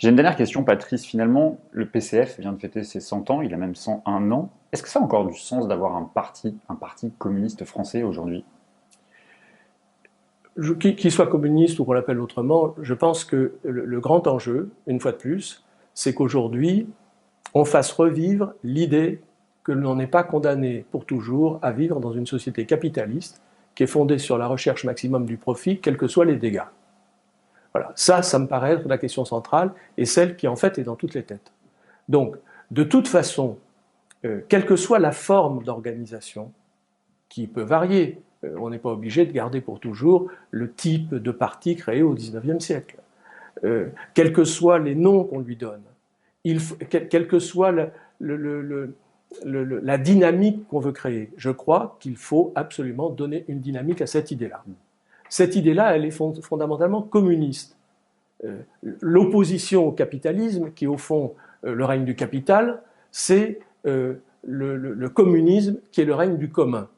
J'ai une dernière question, Patrice. Finalement, le PCF vient de fêter ses 100 ans, il a même 101 ans. Est-ce que ça a encore du sens d'avoir un parti communiste français aujourd'hui? Qu'il soit communiste ou qu'on l'appelle autrement, je pense que le grand enjeu, une fois de plus, c'est qu'aujourd'hui, on fasse revivre l'idée que l'on n'est pas condamné pour toujours à vivre dans une société capitaliste qui est fondée sur la recherche maximum du profit, quels que soient les dégâts. Voilà, ça me paraît être la question centrale et celle qui en fait est dans toutes les têtes. Donc, de toute façon, quelle que soit la forme d'organisation, qui peut varier, on n'est pas obligé de garder pour toujours le type de parti créé au XIXe siècle. Quels que soient les noms qu'on lui donne, quelle que soit la dynamique qu'on veut créer, je crois qu'il faut absolument donner une dynamique à cette idée-là. Cette idée-là, elle est fondamentalement communiste. L'opposition au capitalisme, qui est au fond le règne du capital, c'est le communisme qui est le règne du commun.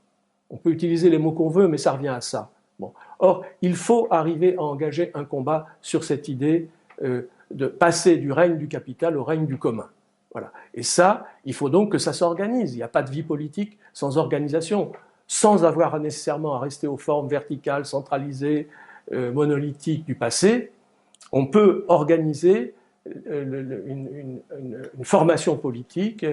On peut utiliser les mots qu'on veut, mais ça revient à ça. Bon. Or, il faut arriver à engager un combat sur cette idée de passer du règne du capital au règne du commun. Voilà. Et ça, il faut donc que ça s'organise. Il n'y a pas de vie politique sans organisation, sans avoir nécessairement à rester aux formes verticales, centralisées, monolithiques du passé. On peut organiser une formation politique,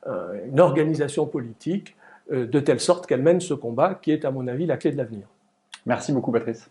une organisation politique, de telle sorte qu'elle mène ce combat qui est, à mon avis, la clé de l'avenir. Merci beaucoup, Patrice.